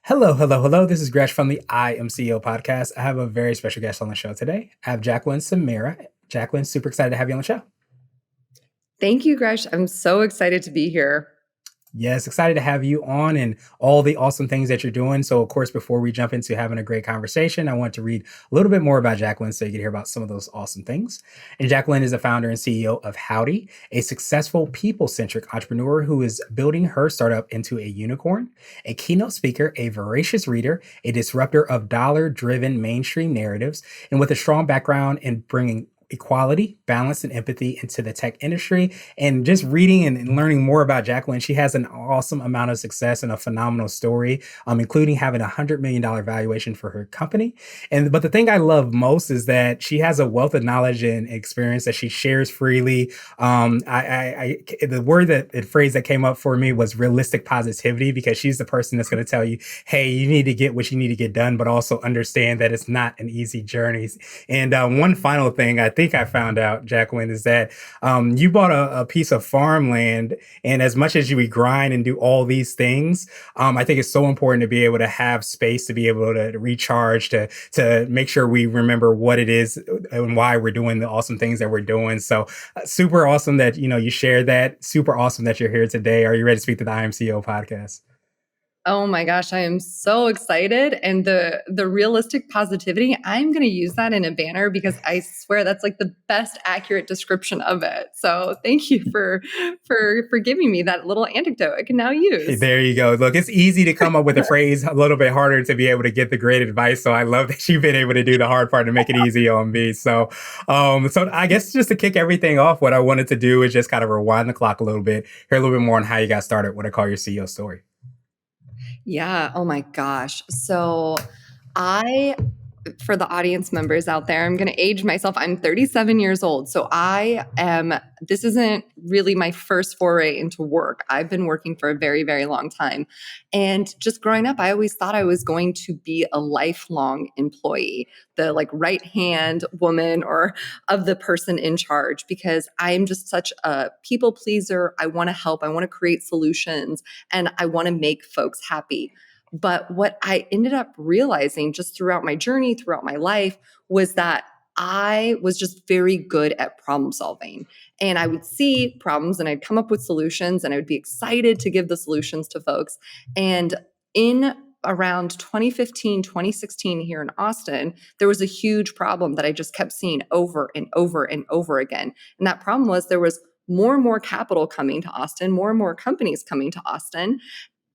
Hello, hello, hello. This is Gresh from the I Am CEO podcast. I have a very special guest on the show today. I have Jacqueline Samira. Jacqueline, super excited to have you on the show. Thank you, Gresh. I'm so excited to be here. Yes, excited to have you on and all the awesome things that you're doing. So, of course, before we jump into having a great conversation, I want to read a little bit more about Jacqueline so you can hear about some of those awesome things. And Jacqueline is the founder and CEO of Howdy, a successful people centric entrepreneur who is building her startup into a unicorn, a keynote speaker, a voracious reader, a disruptor of dollar driven mainstream narratives, and with a strong background in bringing equality, balance, and empathy into the tech industry. And just reading and learning more about Jacqueline, she has an awesome amount of success and a phenomenal story, including having $100 million valuation for her company. And but the thing I love most is that she has a wealth of knowledge and experience that she shares freely. The word that phrase that came up for me was realistic positivity, because she's the person that's going to tell you, hey, you need to get what you need to get done, but also understand that it's not an easy journey. And one final thing I think I found out, Jacqueline, is that you bought a piece of farmland. And as much as you would grind and do all these things, I think it's so important to be able to have space to be able to recharge, to make sure we remember what it is and why we're doing the awesome things that we're doing. So super awesome that you shared that. Super awesome that you're here today. Are you ready to speak to the IMCO podcast? Oh my gosh, I am so excited. And the realistic positivity, I'm going to use that in a banner because I swear that's like the best accurate description of it. So thank you for giving me that little anecdote I can now Hey, use. there you go. Look, it's easy to come up with a phrase, a little bit harder to be able to get the great advice. So I love that you've been able to do the hard part to make it easy on me. So I guess just to kick everything off, what I wanted to do is just kind of rewind the clock a little bit, hear a little bit more on how you got started, what I call your CEO story. Yeah. Oh my gosh. So I for the audience members out there, I'm going to age myself. I'm 37 years old. So this isn't really my first foray into work. I've been working for a very, very long time. And just growing up, I always thought I was going to be a lifelong employee, the like right hand woman or of the person in charge, because I'm just such a people pleaser. I want to help, I want to create solutions, and I want to make folks happy. But what I ended up realizing just throughout my journey, throughout my life, was that I was just very good at problem solving. And I would see problems and I'd come up with solutions and I would be excited to give the solutions to folks. And in around 2015, 2016 here in Austin, there was a huge problem that I just kept seeing over and over and over again. And that problem was there was more and more capital coming to Austin, more and more companies coming to Austin,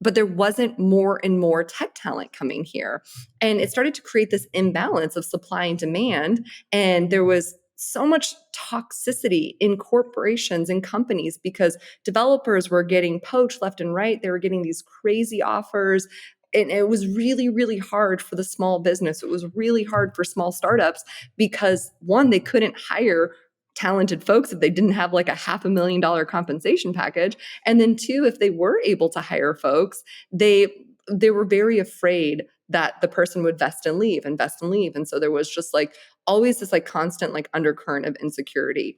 but there wasn't more and more tech talent coming here. And it started to create this imbalance of supply and demand. And there was so much toxicity in corporations and companies because developers were getting poached left and right. They were getting these crazy offers. And it was really, really hard for the small business. It was really hard for small startups because one, they couldn't hire talented folks if they didn't have like a $500,000 compensation package. And then two, if they were able to hire folks, they were very afraid that the person would vest and leave and vest and leave. And so there was just like always this like constant like undercurrent of insecurity.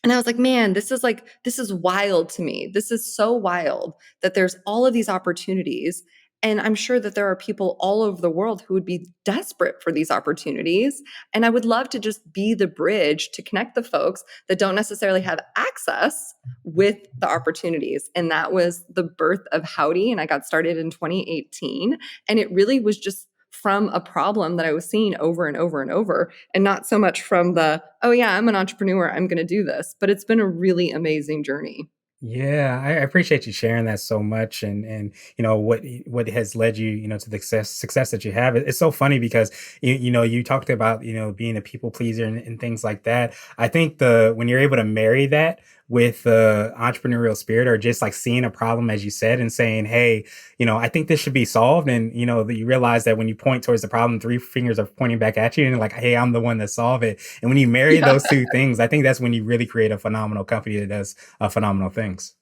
And I was like, man, this is wild to me. This is so wild that there's all of these opportunities. And I'm sure that there are people all over the world who would be desperate for these opportunities. And I would love to just be the bridge to connect the folks that don't necessarily have access with the opportunities. And that was the birth of Howdy. And I got started in 2018. And it really was just from a problem that I was seeing over and over and over, and not so much from oh yeah, I'm an entrepreneur, I'm going to do this. But it's been a really amazing journey. Yeah, I appreciate you sharing that so much, and what has led you to the success that you have. It's so funny because you talked about being a people pleaser and things like that. I think the when you're able to marry that with the entrepreneurial spirit, or just like seeing a problem as you said and saying, hey, I think this should be solved, and that you realize that when you point towards the problem, three fingers are pointing back at you, and like, hey, I'm the one that solved it. And when you marry Yeah. those two things, I think that's when you really create a phenomenal company that does phenomenal things.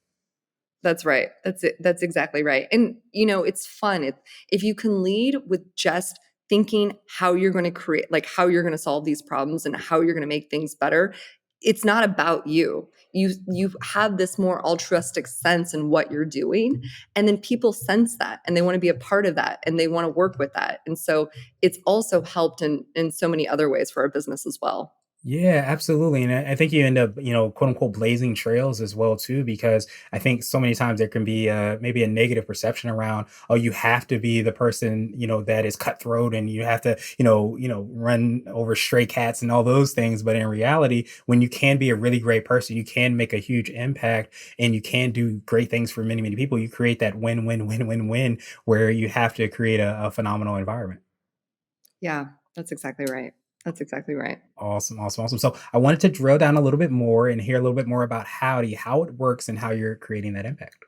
That's right. That's it. That's exactly right. And it's fun if you can lead with just thinking how you're going to create, like how you're going to solve these problems and how you're going to make things better. it's not about you. You have this more altruistic sense in what you're doing, and then people sense that and they want to be a part of that and they want to work with that. And so it's also helped in so many other ways for our business as well. Yeah, absolutely. And I think you end up, quote unquote, blazing trails as well too, because I think so many times there can be maybe a negative perception around, oh, you have to be the person, that is cutthroat and you have to, run over stray cats and all those things. But in reality, when you can be a really great person, you can make a huge impact and you can do great things for many, many people. You create that win, win, win, win, win, where you have to create a phenomenal environment. Yeah, that's exactly right. That's exactly right. Awesome, awesome, awesome. So I wanted to drill down a little bit more and hear a little bit more about Howdy, how it works and how you're creating that impact.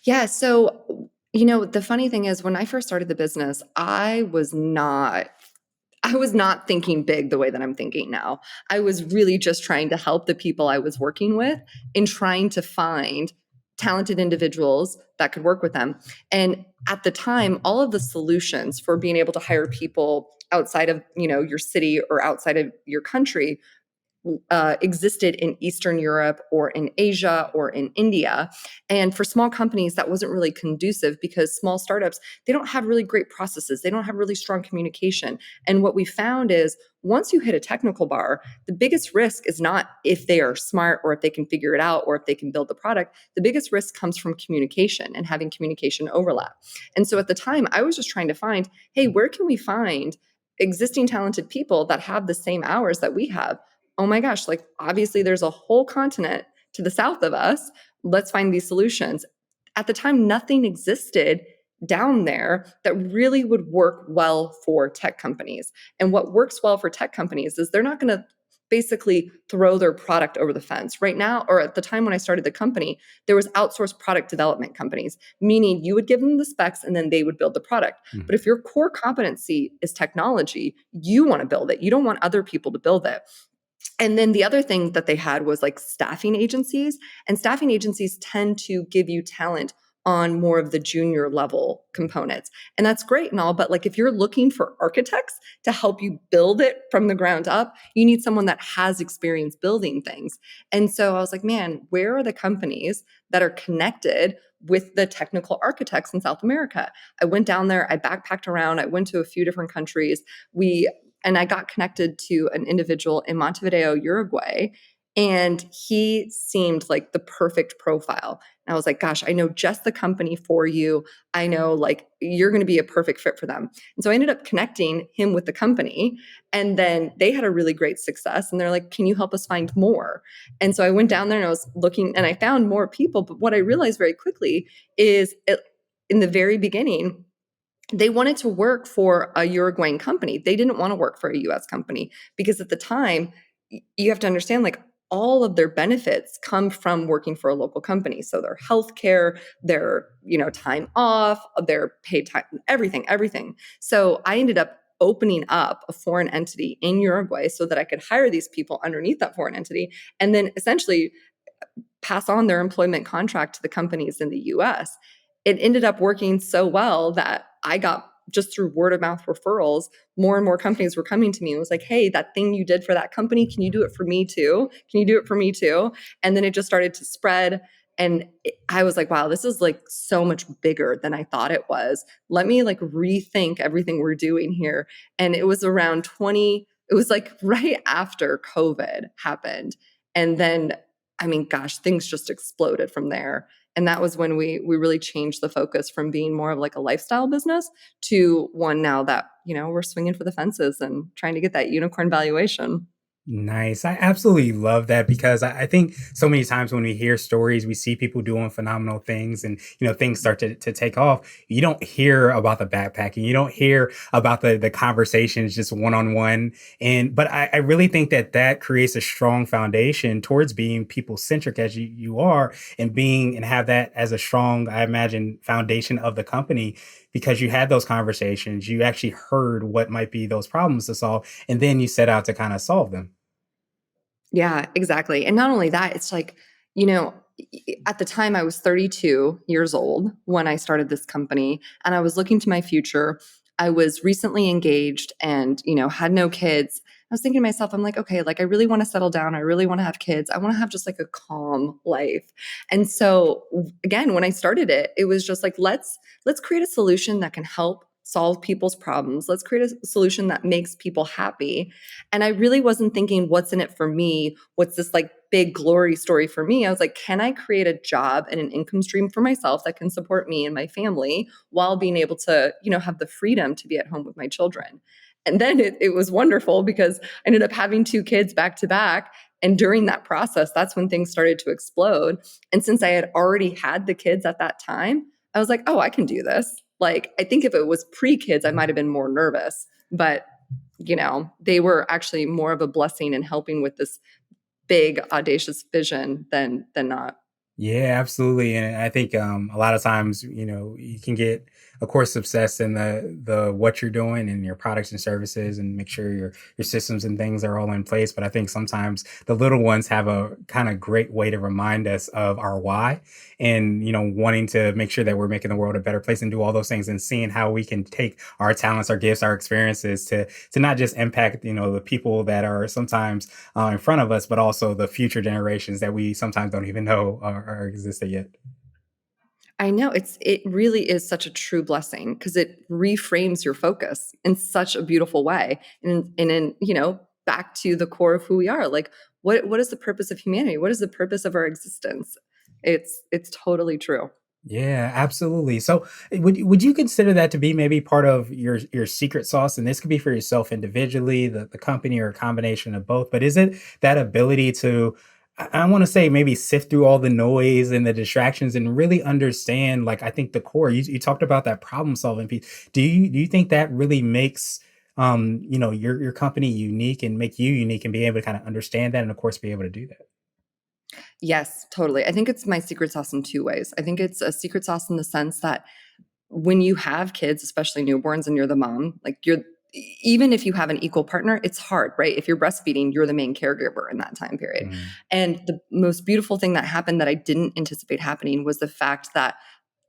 Yeah. So, the funny thing is when I first started the business, I was not thinking big the way that I'm thinking now. I was really just trying to help the people I was working with and trying to find talented individuals that could work with them. And at the time, all of the solutions for being able to hire people outside of, your city or outside of your country existed in Eastern Europe or in Asia or in India. And for small companies, that wasn't really conducive because small startups, they don't have really great processes. They don't have really strong communication. And what we found is once you hit a technical bar, the biggest risk is not if they are smart or if they can figure it out or if they can build the product. The biggest risk comes from communication and having communication overlap. And so at the time, I was just trying to find, hey, where can we find existing talented people that have the same hours that we have? Oh my gosh, like obviously there's a whole continent to the south of us. Let's find these solutions. At the time, nothing existed down there that really would work well for tech companies. And what works well for tech companies is they're not going to basically throw their product over the fence. Right now, or at the time when I started the company, there was outsourced product development companies, meaning you would give them the specs and then they would build the product. But Mhm. if your core competency is technology, you want to build it. You don't want other people to build it. And then the other thing that they had was like staffing agencies, and staffing agencies tend to give you talent on more of the junior level components. And that's great and all, but like if you're looking for architects to help you build it from the ground up, you need someone that has experience building things. And so I was like, man, where are the companies that are connected with the technical architects in South America? I went down there, I backpacked around, I went to a few different countries. We and I got connected to an individual in Montevideo, Uruguay, and he seemed like the perfect profile. And I was like, gosh, I know just the company for you. I know like you're going to be a perfect fit for them. And so I ended up connecting him with the company. And then they had a really great success. And they're like, can you help us find more? And so I went down there and I was looking and I found more people. But what I realized very quickly is in the very beginning, they wanted to work for a Uruguayan company. They didn't want to work for a US company because at the time, you have to understand like all of their benefits come from working for a local company. So their healthcare, their, time off, their paid time, everything, everything. So I ended up opening up a foreign entity in Uruguay so that I could hire these people underneath that foreign entity and then essentially pass on their employment contract to the companies in the US. It ended up working so well that I got just through word of mouth referrals, more and more companies were coming to me and was like, hey, that thing you did for that company, can you do it for me too? Can you do it for me too? And then it just started to spread. And I was like, wow, this is like so much bigger than I thought it was. Let me like rethink everything we're doing here. And it was around 20, it was like right after COVID happened. And then I mean, gosh, things just exploded from there. And that was when we really changed the focus from being more of like a lifestyle business to one now that, we're swinging for the fences and trying to get that unicorn valuation. Nice. I absolutely love that because I think so many times when we hear stories, we see people doing phenomenal things and, things start to take off. You don't hear about the backpacking. You don't hear about the conversations just one on one. But I really think that creates a strong foundation towards being people centric as you are and have that as a strong, I imagine, foundation of the company because you had those conversations. You actually heard what might be those problems to solve and then you set out to kind of solve them. Yeah, exactly. And not only that, it's like, at the time I was 32 years old when I started this company and I was looking to my future. I was recently engaged and, had no kids. was thinking to myself, I'm like, okay, like I really want to settle down. I really want to have kids. I want to have just like a calm life. And so again, when I started it, it was just like, let's create a solution that can help solve people's problems. Let's create a solution that makes people happy. And I really wasn't thinking, what's in it for me? What's this like big glory story for me? I was like, can I create a job and an income stream for myself that can support me and my family while being able to, have the freedom to be at home with my children? And then it was wonderful because I ended up having two kids back to back. And during that process, that's when things started to explode. And since I had already had the kids at that time, I was like, oh, I can do this. Like, I think if it was pre kids, I might have been more nervous, but they were actually more of a blessing in helping with this big, audacious vision than not. Yeah, absolutely. And I think a lot of times, you can get, of course, obsessed in the what you're doing and your products and services, and make sure your systems and things are all in place. But I think sometimes the little ones have a kind of great way to remind us of our why, and wanting to make sure that we're making the world a better place and do all those things, and seeing how we can take our talents, our gifts, our experiences to not just impact the people that are sometimes in front of us, but also the future generations that we sometimes don't even know are existed yet. I know it really is such a true blessing because it reframes your focus in such a beautiful way. And in, back to the core of who we are. Like what is the purpose of humanity? What is the purpose of our existence? It's totally true. Yeah, absolutely. So, would you consider that to be maybe part of your secret sauce? And this could be for yourself individually, the company, or a combination of both. But is it that ability to, I want to say, maybe sift through all the noise and the distractions and really understand, like, I think the core. You talked about that problem solving piece. Do you think that really makes your company unique and make you unique, and be able to kind of understand that, and of course be able to do that? Yes, totally. I think it's my secret sauce in two ways. I think it's a secret sauce in the sense that when you have kids, especially newborns, and you're the mom, like even if you have an equal partner, it's hard, right? If you're breastfeeding, you're the main caregiver in that time period. Mm. And the most beautiful thing that happened that I didn't anticipate happening was the fact that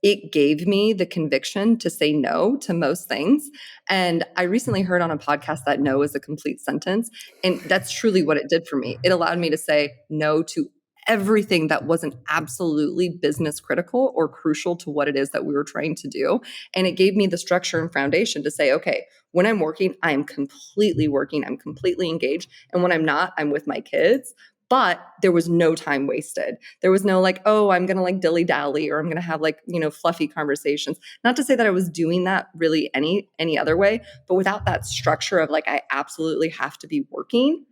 it gave me the conviction to say no to most things. And I recently heard on a podcast that no is a complete sentence. And that's truly what it did for me. It allowed me to say no to everything that wasn't absolutely business critical or crucial to what it is that we were trying to do. And it gave me the structure and foundation to say, okay, when I'm working, I am completely working, I'm completely engaged. And when I'm not, I'm with my kids. But there was no time wasted. There was no like, oh, I'm going to like dilly dally, or I'm going to have like, fluffy conversations. Not to say that I was doing that really any other way, but without that structure of like, I absolutely have to be working,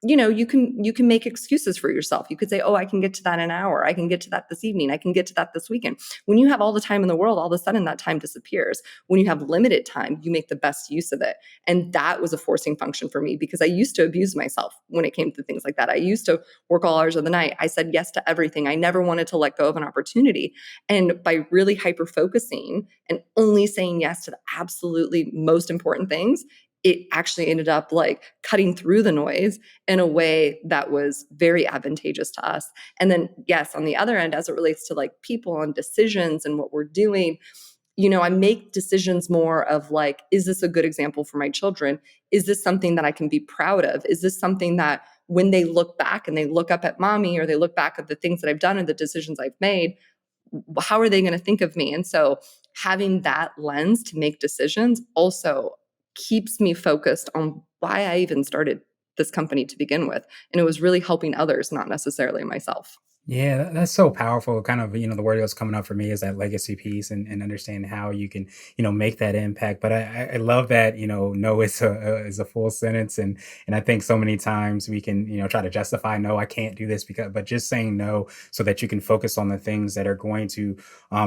you can make excuses for yourself. You could say, oh, I can get to that in an hour, I can get to that this evening, I can get to that this weekend. When you have all the time in the world, all of a sudden that time disappears. When you have limited time, you make the best use of it. And that was a forcing function for me because I used to abuse myself when it came to things like that. I used to work all hours of the night. I said yes to everything. I never wanted to let go of an opportunity. And by really hyper focusing and only saying yes to the absolutely most important things, it actually ended up like cutting through the noise in a way that was very advantageous to us. And then, yes, on the other end, as it relates to like people and decisions and what we're doing, I make decisions more of like, is this a good example for my children? Is this something that I can be proud of? Is this something that when they look back and they look up at mommy, or they look back at the things that I've done and the decisions I've made, how are they going to think of me? And so having that lens to make decisions also keeps me focused on why I even started this company to begin with. And it was really helping others, not necessarily myself. Yeah, that's so powerful. Kind of, the word that's coming up for me is that legacy piece, and understanding how you can, make that impact. But I love that, no is a full sentence. And I think so many times we can, try to justify, no, I can't do this because, but just saying no so that you can focus on the things that are going to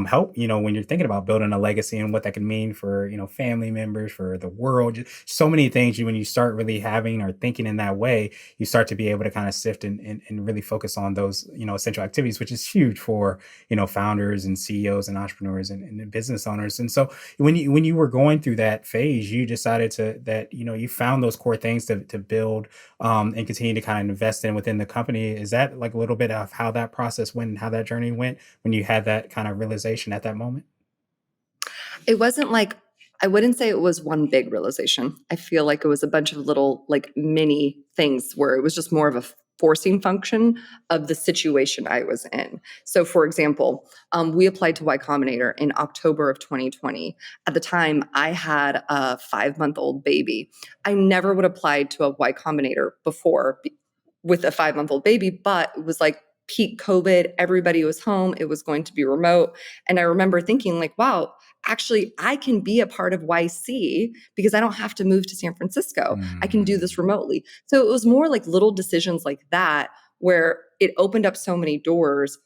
help, when you're thinking about building a legacy and what that can mean for, family members, for the world, just so many things. When you start really having or thinking in that way, you start to be able to kind of sift and really focus on those, essential activities, which is huge for, founders and CEOs and entrepreneurs and business owners. And so when you were going through that phase, you decided that, you found those core things to build and continue to kind of invest in within the company. Is that like a little bit of how that process went and how that journey went when you had that kind of realization at that moment? It wasn't like I wouldn't say it was one big realization. I feel like it was a bunch of little like mini things where it was just more of a forcing function of the situation I was in. So, for example, we applied to Y Combinator in October of 2020. At the time, I had a 5-month-old baby. I never would have applied to a Y Combinator before with a 5-month-old baby, but it was like peak COVID. Everybody was home. It was going to be remote. And I remember thinking, like, wow, actually, I can be a part of YC because I don't have to move to San Francisco. I can do this Mm. remotely. So it was more like little decisions like that where it opened up so many doors.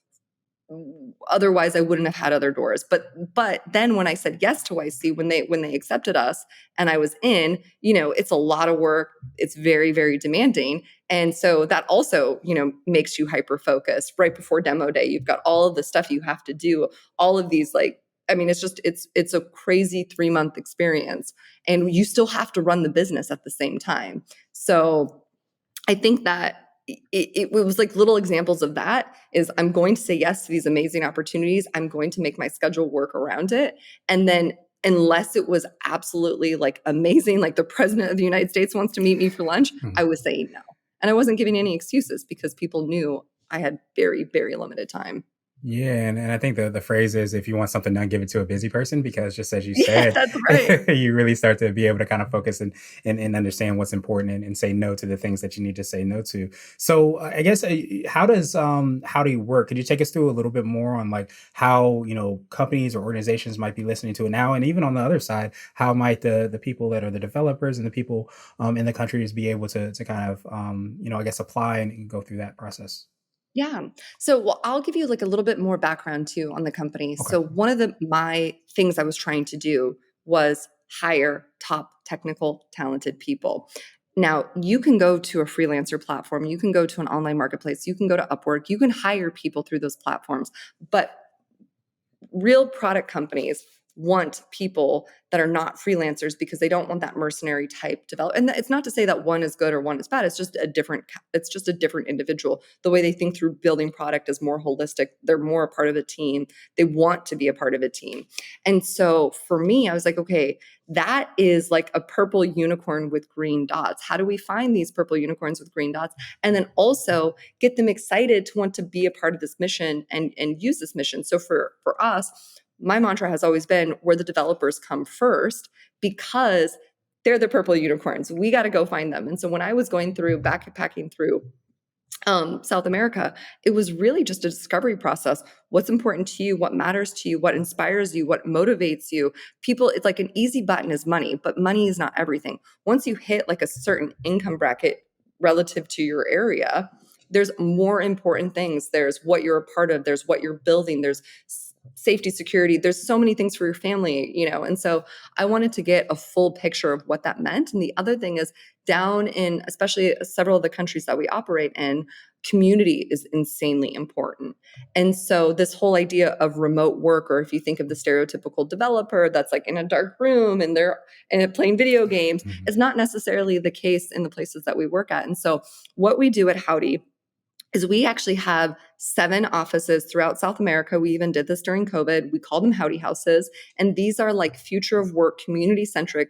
Otherwise I wouldn't have had other doors. But then when I said yes to YC, when they accepted us and I was in, it's a lot of work. It's very, very demanding. And so that also, makes you hyper focused. Right before demo day, you've got all of the stuff you have to do, all of these like, I mean, it's a crazy 3-month experience, and you still have to run the business at the same time. So I think that it was like little examples of that is I'm going to say yes to these amazing opportunities. I'm going to make my schedule work around it. And then unless it was absolutely like amazing, like the president of the United States wants to meet me for lunch, I was saying no. And I wasn't giving any excuses because people knew I had very, very limited time. Yeah, and I think the phrase is if you want something done, give it to a busy person because just as you Yeah, said, that's right. you really start to be able to kind of focus and understand what's important and say no to the things that you need to say no to. So I guess how do you work? Could you take us through a little bit more on like how companies or organizations might be listening to it now, and even on the other side, how might the people that are the developers and the people in the countries be able to kind of I guess apply and go through that process? Yeah. So, well, I'll give you like a little bit more background too on the company. Okay. So, one of my things I was trying to do was hire top technical talented people. Now, you can go to a freelancer platform, you can go to an online marketplace, you can go to Upwork, you can hire people through those platforms, but real product companies want people that are not freelancers because they don't want that mercenary type develop. And it's not to say that one is good or one is bad. It's just a different individual. The way they think through building product is more holistic. They're more a part of a team. They want to be a part of a team. And so for me, I was like, okay, that is like a purple unicorn with green dots. How do we find these purple unicorns with green dots? And then also get them excited to want to be a part of this mission and use this mission. So for us, my mantra has always been where the developers come first because they're the purple unicorns. We got to go find them. And so when I was going through backpacking through South America, it was really just a discovery process. What's important to you? What matters to you? What inspires you? What motivates you? People, it's like an easy button is money, but money is not everything. Once you hit like a certain income bracket relative to your area, there's more important things. There's what you're a part of, there's what you're building, there's safety, security, there's so many things for your family. And so I wanted to get a full picture of what that meant. And the other thing is down in especially several of the countries that we operate in, community is insanely important. And so this whole idea of remote work, or if you think of the stereotypical developer that's like in a dark room and they're playing video games, Mhm. is not necessarily the case in the places that we work at. And so what we do at Howdy is we actually have 7 offices throughout South America. We even did this during COVID. We call them Howdy Houses. And these are like future of work, community centric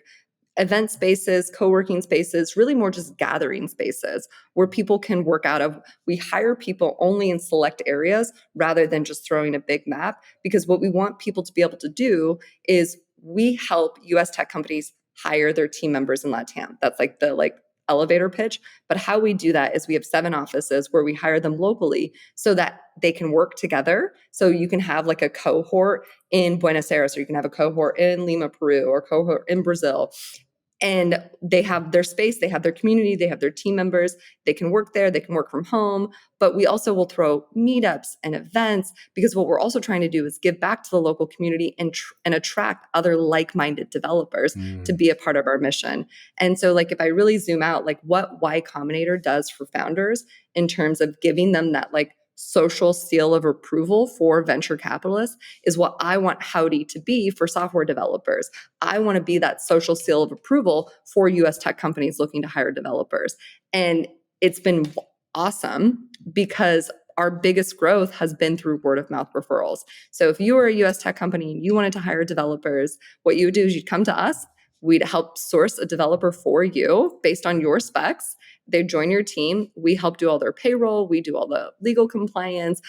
event spaces, co-working spaces, really more just gathering spaces where people can work out of. We hire people only in select areas rather than just throwing a big map, because what we want people to be able to do is we help US tech companies hire their team members in LATAM. That's like the elevator pitch. But how we do that is we have 7 offices where we hire them locally so that they can work together. So you can have like a cohort in Buenos Aires, or you can have a cohort in Lima, Peru, or cohort in Brazil, and they have their space, they have their community, they have their team members, they can work there, they can work from home. But we also will throw meetups and events, because what we're also trying to do is give back to the local community and attract other like-minded developers to Mm. be a part of our mission. And so like if I really zoom out, like what Y Combinator does for founders in terms of giving them that like social seal of approval for venture capitalists is what I want Howdy to be for software developers. I want to be that social seal of approval for US tech companies looking to hire developers. And it's been awesome because our biggest growth has been through word of mouth referrals. So if you were a US tech company and you wanted to hire developers, what you would do is you'd come to us. We'd help source a developer for you based on your specs. They join your team. We help do all their payroll. We do all the legal compliance,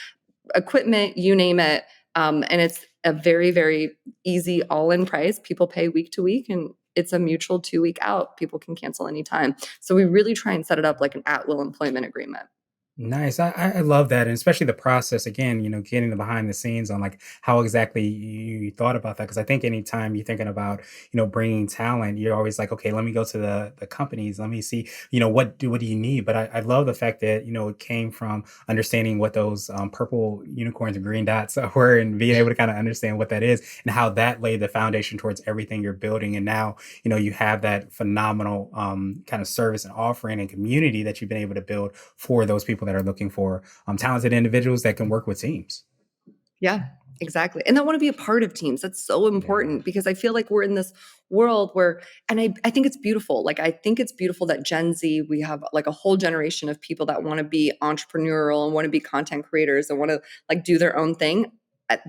equipment, you name it. And it's a very, very easy all-in price. People pay week to week, and it's a mutual 2-week out. People can cancel anytime. So we really try and set it up like an at-will employment agreement. Nice. I love that, and especially the process again. Getting the behind the scenes on like how exactly you thought about that. Because I think anytime you're thinking about bringing talent, you're always like, okay, let me go to the companies, let me see what do you need. But I love the fact that it came from understanding what those purple unicorns and green dots were, and being able to kind of understand what that is and how that laid the foundation towards everything you're building. And now you have that phenomenal kind of service and offering and community that you've been able to build for those people that are looking for talented individuals that can work with teams. Yeah, exactly. And I want to be a part of teams. That's so Yeah. important because I feel like we're in this world where, and I think it's beautiful. Like, I think it's beautiful that Gen Z, we have like a whole generation of people that want to be entrepreneurial and want to be content creators and want to like do their own thing.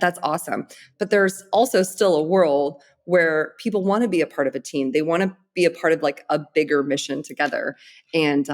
That's awesome. But there's also still a world where people want to be a part of a team. They want to be a part of like a bigger mission together. And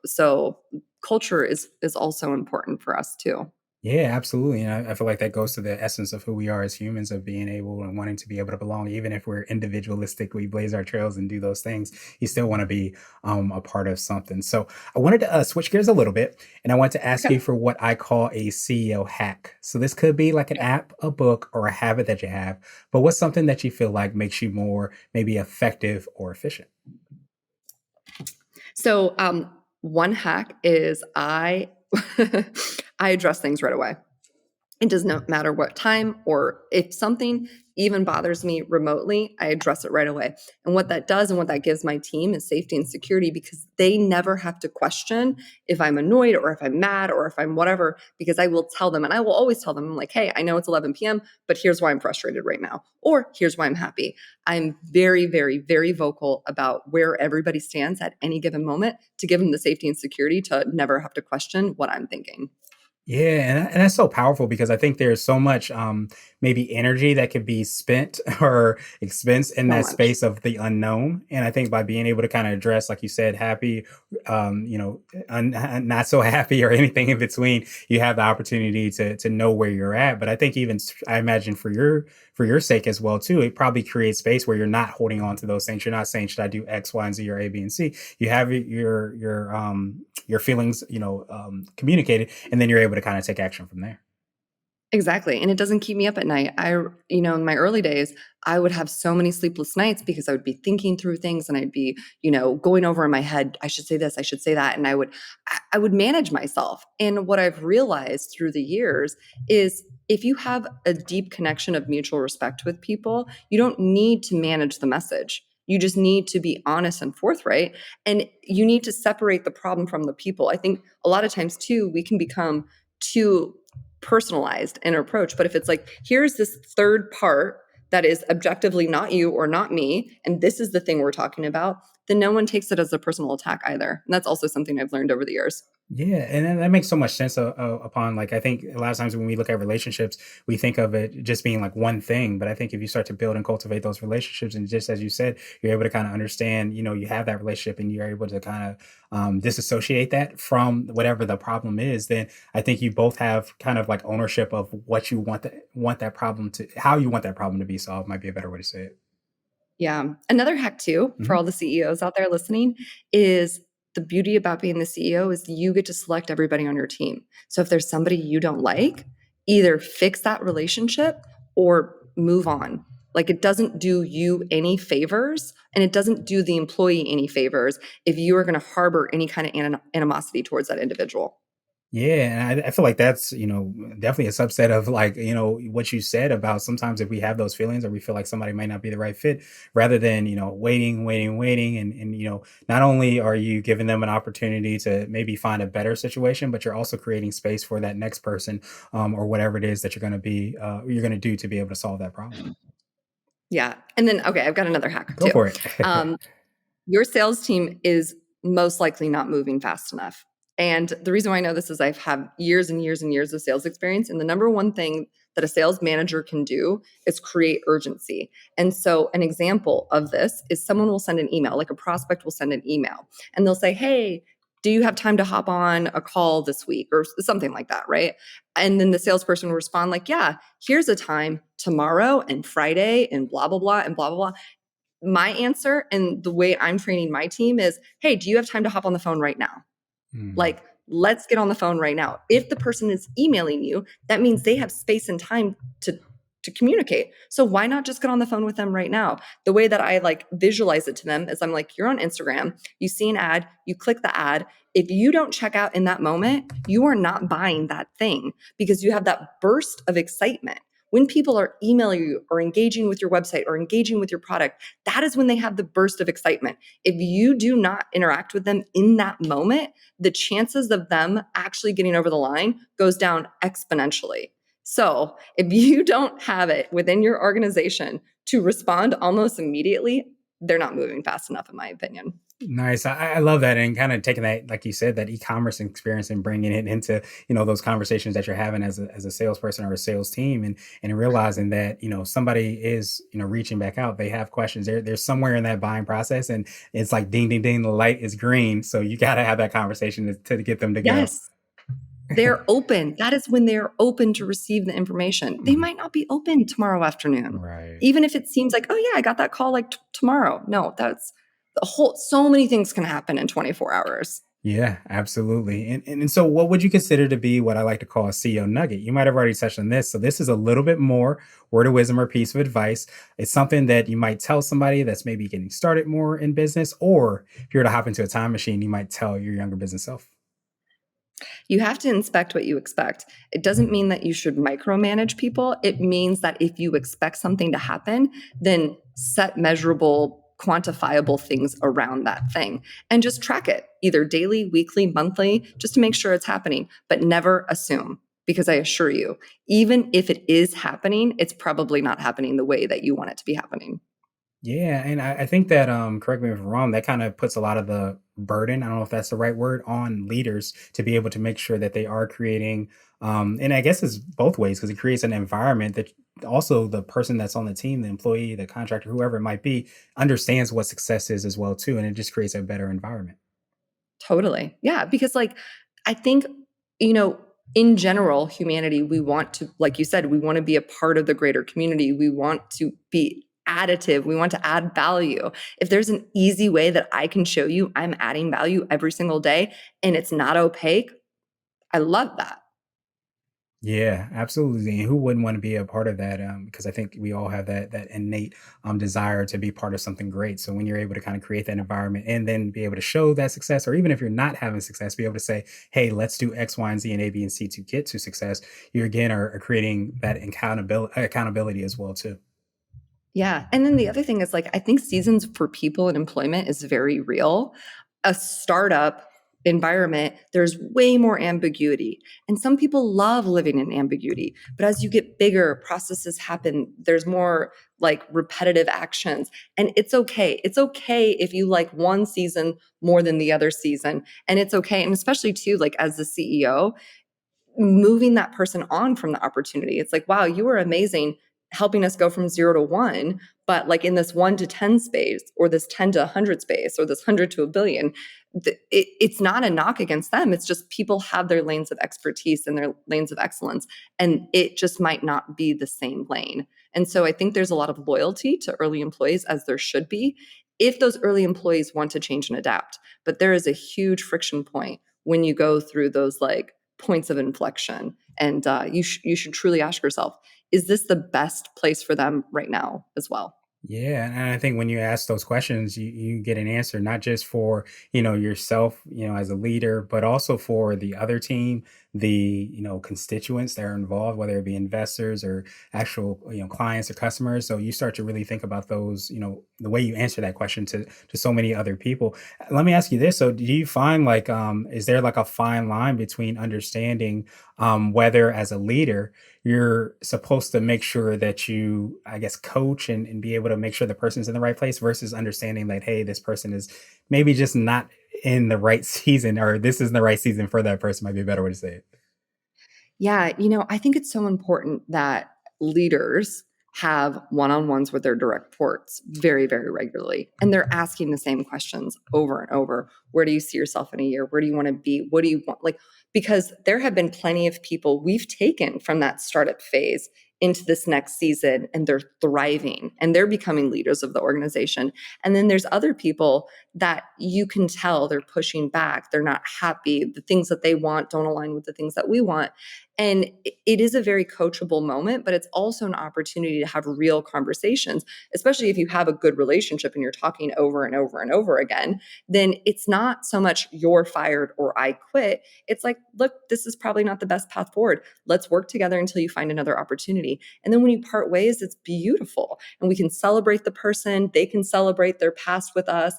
so culture is also important for us too. Yeah, absolutely. And I feel like that goes to the essence of who we are as humans, of being able and wanting to be able to belong, even if we're individualistic, we blaze our trails and do those things. You still want to be a part of something. So I wanted to switch gears a little bit, and I want to ask Okay. you for what I call a CEO hack. So this could be like an app, a book, or a habit that you have, but what's something that you feel like makes you more maybe effective or efficient? So, one hack is I I address things right away. It does not matter what time or if something even bothers me remotely, I address it right away. And what that does and what that gives my team is safety and security because they never have to question if I'm annoyed or if I'm mad or if I'm whatever, because I will tell them and I will always tell them, I'm like, hey, I know it's 11 p.m., but here's why I'm frustrated right now. Or here's why I'm happy. I'm very, very, very vocal about where everybody stands at any given moment to give them the safety and security to never have to question what I'm thinking. Yeah, and that's so powerful because I think there's so much maybe energy that could be spent or expense in So that much. space of the unknown. And I think by being able to kind of address, like you said, happy, not so happy or anything in between, you have the opportunity to know where you're at. But I think I imagine for your sake as well too, it probably creates space where you're not holding on to those things. You're not saying should I do X, Y, and Z or A, B, and C. You have your feelings, communicated, and then you're able to kind of take action from there. Exactly, and it doesn't keep me up at night. In my early days, I would have so many sleepless nights because I would be thinking through things and I'd be, going over in my head, I should say this, I should say that, and I would manage myself. And what I've realized through the years is if you have a deep connection of mutual respect with people, you don't need to manage the message. You just need to be honest and forthright, and you need to separate the problem from the people. I think a lot of times too, we can become too personalized in our approach. But if it's like, here's this third part that is objectively not you or not me, and this is the thing we're talking about, then no one takes it as a personal attack either. And that's also something I've learned over the years. Yeah, and that makes so much sense upon like I think a lot of times when we look at relationships, we think of it just being like one thing. But I think if you start to build and cultivate those relationships, and just as you said, you're able to kind of understand, you have that relationship, and you're able to kind of disassociate that from whatever the problem is. Then I think you both have kind of like ownership of what you want that problem to, how you want that problem to be solved. Might be a better way to say it. Yeah. Another hack too, for Mhm. all the CEOs out there listening, is the beauty about being the CEO is you get to select everybody on your team. So if there's somebody you don't like, either fix that relationship or move on. Like, it doesn't do you any favors and it doesn't do the employee any favors if you are going to harbor any kind of animosity towards that individual. Yeah, and I feel like that's, definitely a subset of like, what you said about sometimes if we have those feelings or we feel like somebody might not be the right fit, rather than, waiting, waiting, waiting. And, not only are you giving them an opportunity to maybe find a better situation, but you're also creating space for that next person, or whatever it is that you're going to do to be able to solve that problem. Yeah. And then, okay, I've got another hack Go too. for it. Um, your sales team is most likely not moving fast enough. And the reason why I know this is I've had years and years and years of sales experience. And the number one thing that a sales manager can do is create urgency. And so, an example of this is someone will send an email, like a prospect will send an email, and they'll say, "Hey, do you have time to hop on a call this week?" or something like that, right? And then the salesperson will respond, like, "Yeah, here's a time tomorrow and Friday and blah, blah, blah, and blah, blah, blah." My answer and the way I'm training my team is, "Hey, do you have time to hop on the phone right now?" Mm. Like, let's get on the phone right now. If the person is emailing you, that means they have space and time to communicate. So why not just get on the phone with them right now? The way that I like visualize it to them is I'm like, you're on Instagram, you see an ad, you click the ad. If you don't check out in that moment, you are not buying that thing because you have that burst of excitement. When people are emailing you or engaging with your website or engaging with your product, that is when they have the burst of excitement. If you do not interact with them in that moment, the chances of them actually getting over the line goes down exponentially. So if you don't have it within your organization to respond almost immediately, they're not moving fast enough, in my opinion. Nice. I love that, and kind of taking that, like you said, that e-commerce experience and bringing it into, those conversations that you're having as a salesperson or a sales team, and realizing that, somebody is, reaching back out. They have questions. There's somewhere in that buying process, and it's like ding, ding, ding. The light is green, so you got to have that conversation to get them to go. Yes, they're open. That is when they're open to receive the information. They Mhm. might not be open tomorrow afternoon, Right. even if it seems like, oh, yeah, I got that call like tomorrow. No, that's the whole, so many things can happen in 24 hours. Yeah, absolutely. And so what would you consider to be what I like to call a CEO nugget? You might have already touched on this. So this is a little bit more word of wisdom or piece of advice. It's something that you might tell somebody that's maybe getting started more in business, or if you were to hop into a time machine, you might tell your younger business self. You have to inspect what you expect. It doesn't mean that you should micromanage people. It means that if you expect something to happen, then set measurable, quantifiable things around that thing and just track it either daily, weekly, monthly, just to make sure it's happening, but never assume. Because I assure you, even if it is happening, it's probably not happening the way that you want it to be happening. Yeah, and I think that correct me if I'm wrong, that kind of puts a lot of the burden, I don't know if that's the right word, on leaders to be able to make sure that they are creating and I guess it's both ways because it creates an environment that also the person that's on the team, the employee, the contractor, whoever it might be, understands what success is as well too, and it just creates a better environment. Totally. Yeah, because like I think, you know, in general, humanity, we want to, like you said, we want to be a part of the greater community. We want to be additive. We want to add value. If there's an easy way that I can show you I'm adding value every single day and it's not opaque, I love that. Yeah, absolutely. And who wouldn't want to be a part of that? Because I think we all have that innate desire to be part of something great. So when you're able to kind of create that environment and then be able to show that success, or even if you're not having success, be able to say, "Hey, let's do X, Y, and Z, and A, B, and C to get to success." You again are creating that accountability as well too. Yeah. And then the other thing is like, I think seasons for people in employment is very real. A startup environment, there's way more ambiguity. And some people love living in ambiguity. But as you get bigger, processes happen. There's more like repetitive actions. And it's okay. It's okay if you like one season more than the other season. And it's okay. And especially too, like as the CEO, moving that person on from the opportunity. It's like, wow, you were amazing helping us go from 0 to 1, but like in this 1 to 10 space, or this 10 to 100 space, or this 100 to a billion, it's not a knock against them. It's just people have their lanes of expertise and their lanes of excellence, and it just might not be the same lane. And so I think there's a lot of loyalty to early employees, as there should be, if those early employees want to change and adapt. But there is a huge friction point when you go through those like points of inflection. And you should truly ask yourself, is this the best place for them right now as well? Yeah, and I think when you ask those questions, you get an answer not just for yourself, as a leader, but also for the other team, the constituents that are involved, whether it be investors or actual clients or customers. So you start to really think about those, the way you answer that question to so many other people. Let me ask you this: so do you find like is there like a fine line between understanding whether as a leader you're supposed to make sure that you, I guess, coach and be able to make sure the person's in the right place versus understanding that, hey, this person is maybe just not in the right season, or this is the right season for that person, might be a better way to say it. Yeah, I think it's so important that leaders have one-on-ones with their direct reports very, very regularly. And they're asking the same questions over and over. Where do you see yourself in a year? Where do you want to be? What do you want? Like, because there have been plenty of people we've taken from that startup phase into this next season, and they're thriving and they're becoming leaders of the organization. And then there's other people that you can tell they're pushing back. They're not happy. The things that they want don't align with the things that we want. And it is a very coachable moment, but it's also an opportunity to have real conversations, especially if you have a good relationship and you're talking over and over and over again. Then it's not so much you're fired or I quit. It's like, look, this is probably not the best path forward. Let's work together until you find another opportunity. And then when you part ways, it's beautiful. And we can celebrate the person, they can celebrate their past with us.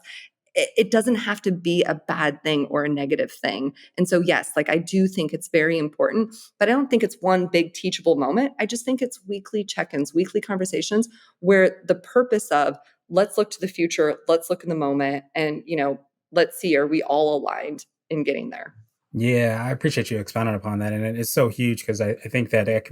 It doesn't have to be a bad thing or a negative thing. And so, yes, like I do think it's very important, but I don't think it's one big teachable moment. I just think it's weekly check-ins, weekly conversations where the purpose of let's look to the future, let's look in the moment, and, let's see, are we all aligned in getting there? Yeah, I appreciate you expounding upon that, and it's so huge because I think that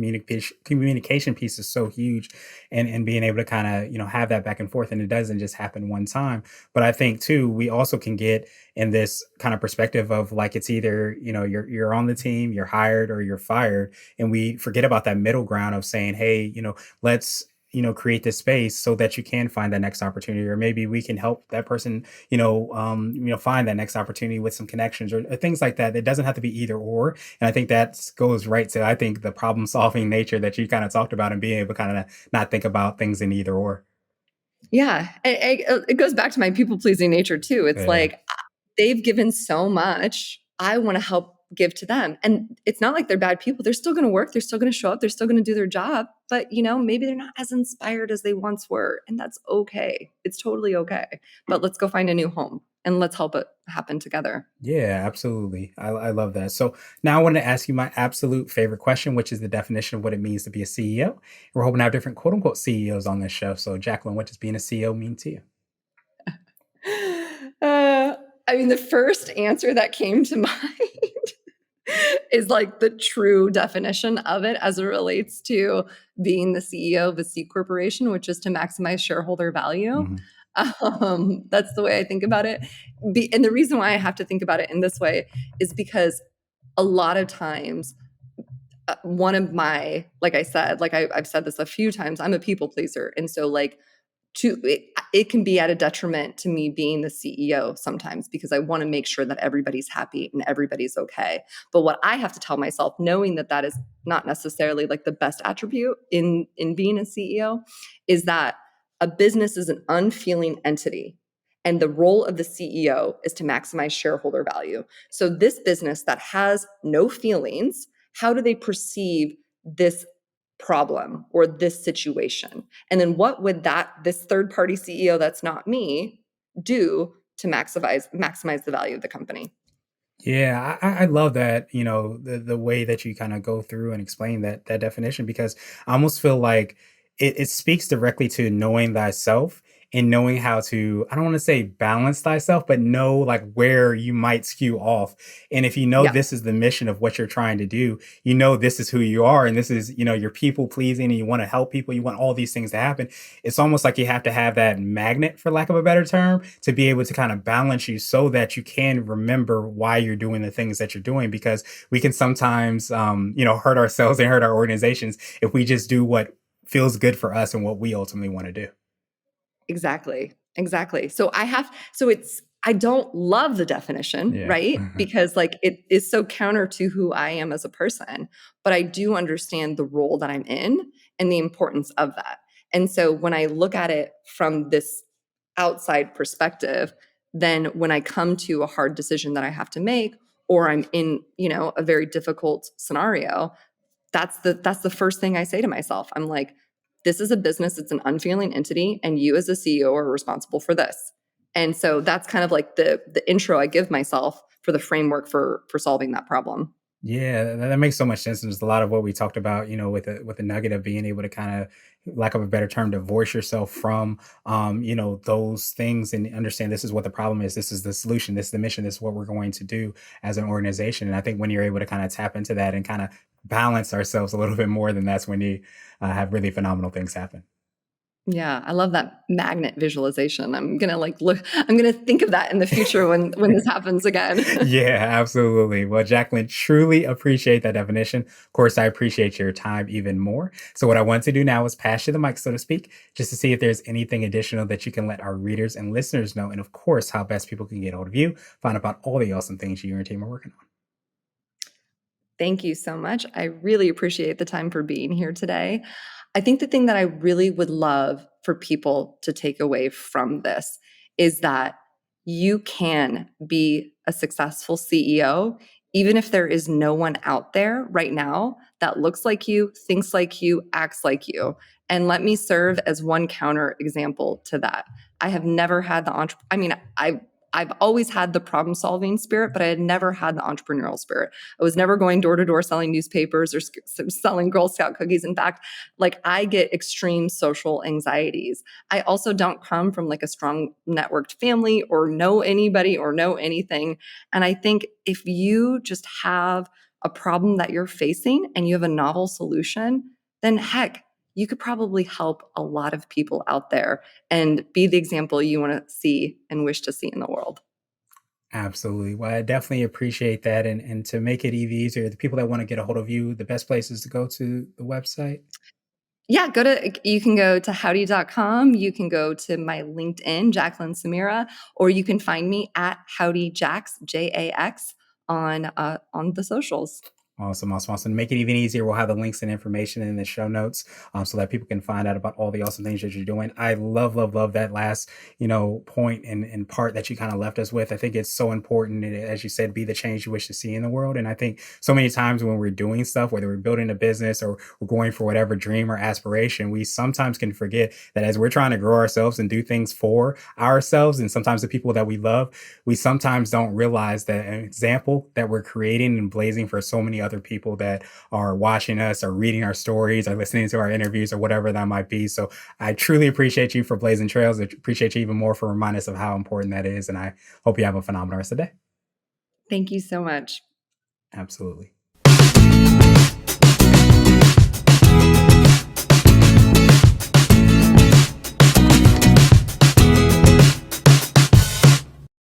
communication piece is so huge, and being able to kind of have that back and forth, and it doesn't just happen one time. But I think too, we also can get in this kind of perspective of like it's either you're on the team, you're hired, or you're fired, and we forget about that middle ground of saying, hey, let's create this space so that you can find that next opportunity, or maybe we can help that person find that next opportunity with some connections, or things like that. It doesn't have to be either or. And I think that goes right to, I think, the problem solving nature that you kind of talked about, and being able to kind of not think about things in either or. Yeah, it goes back to my people pleasing nature too. It's Yeah. like they've given so much. I want to help give to them. And it's not like they're bad people. They're still going to work. They're still going to show up. They're still going to do their job. But, maybe they're not as inspired as they once were. And that's okay. It's totally okay. But let's go find a new home and let's help it happen together. Yeah, absolutely. I love that. So now I wanted to ask you my absolute favorite question, which is the definition of what it means to be a CEO. We're hoping to have different quote unquote CEOs on this show. So, Jacqueline, what does being a CEO mean to you? Uh, I mean, the first answer that came to mind is like the true definition of it as it relates to being the CEO of a C corporation, which is to maximize shareholder value. Mhm. That's the way I think about it. And the reason why I have to think about it in this way is because a lot of times, one of my, like I said, like I've said this a few times, I'm a people pleaser. And so, like, it can be at a detriment to me being the CEO sometimes because I want to make sure that everybody's happy and everybody's okay. But what I have to tell myself, knowing that that is not necessarily like the best attribute in being a CEO, is that a business is an unfeeling entity. And the role of the CEO is to maximize shareholder value. So, this business that has no feelings, how do they perceive this problem or this situation? And then what would this third party CEO that's not me do to maximize the value of the company? Yeah, I love that, the way that you kind of go through and explain that definition, because I almost feel like it speaks directly to knowing thyself, and knowing how to, I don't want to say balance thyself, but know like where you might skew off. And if you know Yeah, this is the mission of what you're trying to do, this is who you are, and this is, you're people pleasing, and you want to help people, you want all these things to happen. It's almost like you have to have that magnet, for lack of a better term, to be able to kind of balance you so that you can remember why you're doing the things that you're doing, because we can sometimes hurt ourselves and hurt our organizations if we just do what feels good for us and what we ultimately want to do. exactly. Exactly. I don't love the definition, Yeah. right? Because like it is so counter to who I am as a person, but I do understand the role that I'm in and the importance of that. And so when I look at it from this outside perspective, then when I come to a hard decision that I have to make, or I'm in, a very difficult scenario, that's the first thing I say to myself. I'm like, this is a business, it's an unfeeling entity, and you as a CEO are responsible for this. And so that's kind of like the intro I give myself for the framework for solving that problem. Yeah, that makes so much sense, and there's a lot of what we talked about, with the nugget of being able to kind of, lack of a better term, divorce yourself from, those things and understand this is what the problem is, this is the solution, this is the mission, this is what we're going to do as an organization. And I think when you're able to kind of tap into that and kind of balance ourselves a little bit more, then that's when you have really phenomenal things happen. Yeah, I love that magnet visualization. I'm gonna like look. I'm gonna think of that in the future when this happens again. Yeah, absolutely. Well, Jacqueline, truly appreciate that definition. Of course, I appreciate your time even more. So, what I want to do now is pass you the mic, so to speak, just to see if there's anything additional that you can let our readers and listeners know. And of course, how best people can get hold of you, find out about all the awesome things you and your team are working on. Thank you so much. I really appreciate the time for being here today. I think the thing that I really would love for people to take away from this is that you can be a successful CEO, even if there is no one out there right now that looks like you, thinks like you, acts like you. And let me serve as one counter example to that. I have never had the I mean, I've always had the problem solving spirit, but I had never had the entrepreneurial spirit. I was never going door to door selling newspapers or selling Girl Scout cookies. In fact, like I get extreme social anxieties. I also don't come from like a strong networked family or know anybody or know anything. And I think if you just have a problem that you're facing and you have a novel solution, then heck, you could probably help a lot of people out there and be the example you want to see and wish to see in the world. Absolutely. Well, I definitely appreciate that. And to make it even easier, the people that want to get a hold of you, the best place is to go to the website. Yeah, you can go to howdy.com. You can go to my LinkedIn, Jacqueline Samira, or you can find me at Howdy Jax, JAX, on the socials. Awesome, awesome, awesome. To make it even easier, we'll have the links and information in the show notes, so that people can find out about all the awesome things that you're doing. I love, love, love that last, point and part that you kind of left us with. I think it's so important, and as you said, be the change you wish to see in the world. And I think so many times when we're doing stuff, whether we're building a business or we're going for whatever dream or aspiration, we sometimes can forget that as we're trying to grow ourselves and do things for ourselves, and sometimes the people that we love, we sometimes don't realize that an example that we're creating and blazing for so many other people that are watching us or reading our stories or listening to our interviews or whatever that might be. So I truly appreciate you for blazing trails. I appreciate you even more for reminding us of how important that is. And I hope you have a phenomenal rest of the day. Thank you so much. Absolutely.